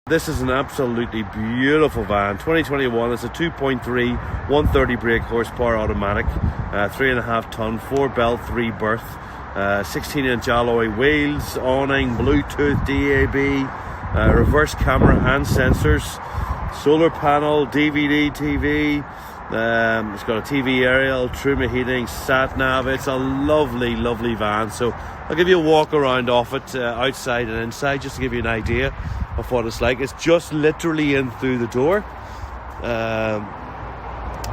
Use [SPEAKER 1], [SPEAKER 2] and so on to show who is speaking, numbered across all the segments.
[SPEAKER 1] This is an absolutely beautiful van, 2021. It's a 2.3, 130 brake horsepower automatic, 3.5 ton, 4 belt, 3 berth, 16-inch alloy wheels, awning, Bluetooth, DAB, reverse camera and sensors, solar panel, DVD, TV. It's got a TV aerial, trim heating, sat nav. It's a lovely, lovely van. So I'll give you a walk around off it, outside and inside, just to give you an idea of what it's like. It's just literally in through the door.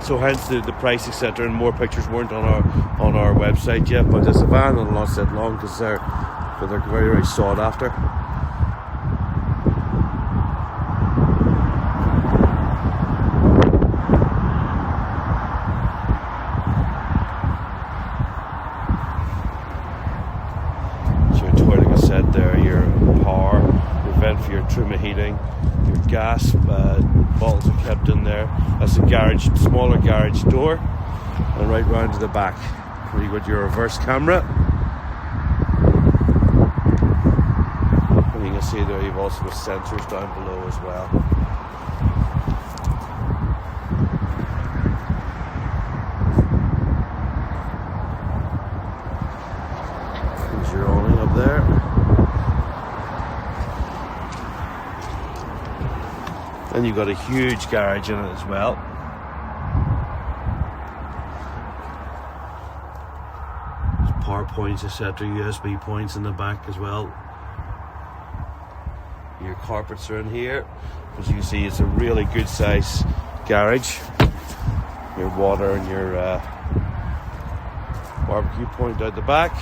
[SPEAKER 1] So hence the price, etc. And more pictures weren't on our website yet. But it's a van that'll not sit long because they're very, very sought after. There, your power, your vent for your trim heating, your gas bottles are kept in there. That's a garage, smaller garage door, and right round to the back where you got your reverse camera. And you can see there you've also got sensors down below as well. There's your awning up there. And you've got a huge garage in it as well. There's power points, etc., USB points in the back as well. Your carpets are in here. As you can see, it's a really good size garage. Your water and your barbecue point out the back.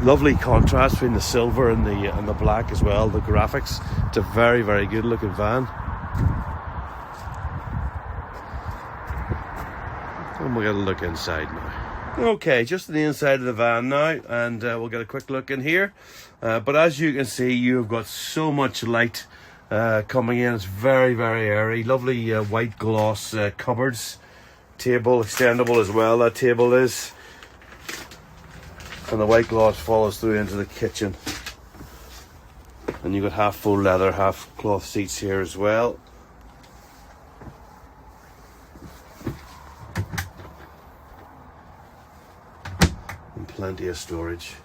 [SPEAKER 1] Lovely contrast between the silver and the black as well. The graphics. It's a very, very good looking van. And we'll get a look inside now. Okay, just on the inside of the van now, and we'll get a quick look in here. But as you can see, you've got so much light coming in. It's very, very airy. Lovely white gloss cupboards. Table extendable as well, that table is. And the white gloss follows through into the kitchen. And you've got half full leather, half cloth seats here as well. And plenty of storage.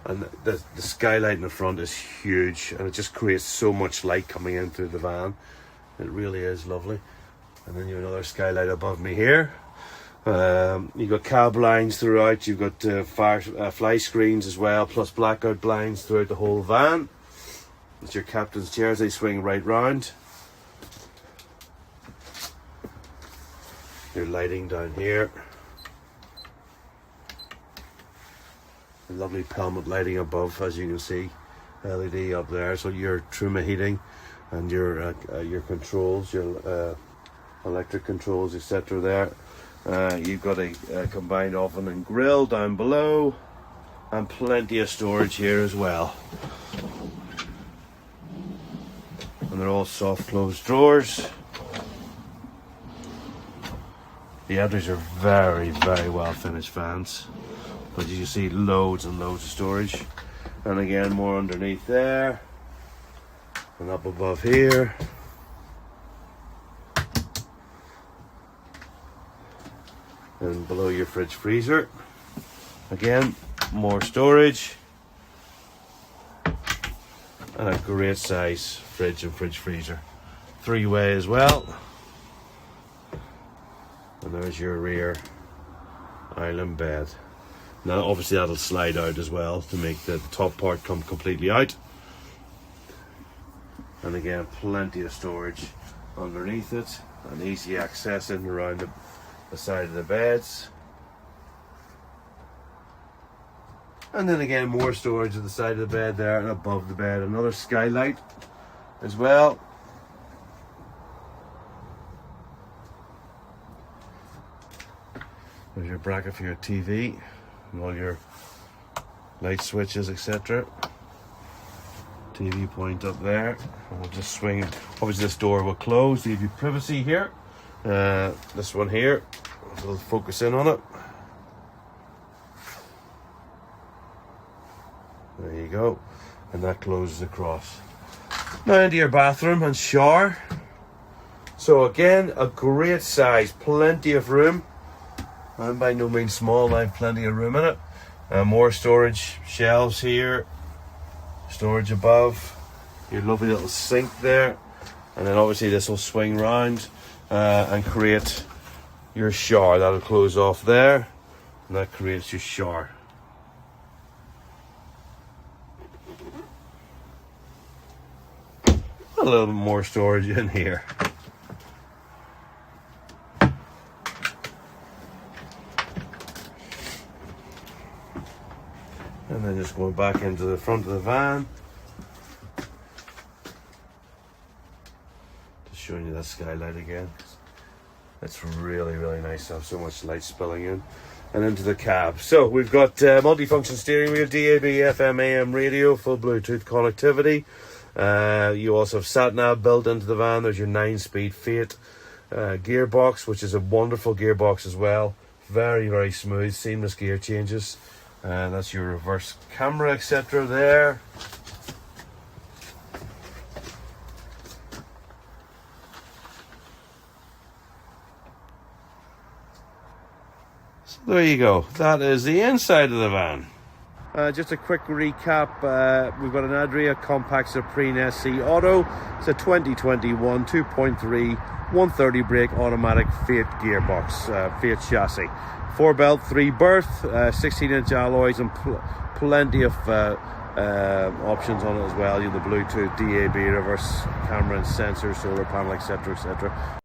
[SPEAKER 1] And the skylight in the front is huge, and it just creates so much light coming in through the van. It really is lovely. And then you have another skylight above me here. You've got cab blinds throughout. You've got fly screens as well, plus blackout blinds throughout the whole van. It's your captain's chairs. They swing right round. Your lighting down here. The lovely pelmet lighting above, as you can see. LED up there. So your trim heating and your controls, your electric controls, etc. there. You've got a combined oven and grill down below, and plenty of storage here as well. And they're all soft closed drawers. The Adrias are very, very well finished vans, but you see loads and loads of storage. And again, more underneath there, and up above here. And below your fridge freezer. Again, more storage. And a great size fridge and fridge freezer. 3-way as well. And there's your rear island bed. Now obviously that'll slide out as well to make the top part come completely out. And again, plenty of storage underneath it. And easy access in around the side of the beds. And then again, more storage at the side of the bed there, and above the bed another skylight as well. There's your bracket for your TV and all your light switches, etc. TV point up there, and we'll just swing. Obviously this door will close to give you privacy here. This one here We'll focus in on it. There you go. And that closes across. Now into your bathroom and shower. So again, a great size, plenty of room. And by no means small, I have plenty of room in it. More storage shelves here. Storage above. Your lovely little sink there. And then obviously this will swing round and create your shower. That'll close off there. And that creates your shower. A little bit more storage in here. And then just going back into the front of the van. Just showing you that skylight again. It's really, really nice to have so much light spilling in. And into the cab. So we've got multifunction steering wheel, DAB, FM, AM radio, full Bluetooth connectivity. You also have sat-nav built into the van. There's your 9-speed Fiat gearbox, which is a wonderful gearbox as well. Very, very smooth, seamless gear changes. That's your reverse camera, etc. there. So there you go. That is the inside of the van. Just a quick recap. We've got an Adria Compact Supreme SC Auto. It's a 2021 2.3 130 brake automatic Fiat gearbox, Fiat chassis. 4-belt, 3-berth, 16-inch alloys, and plenty of options on it as well. You have the Bluetooth, DAB, reverse camera and sensors, solar panel, etc., etc.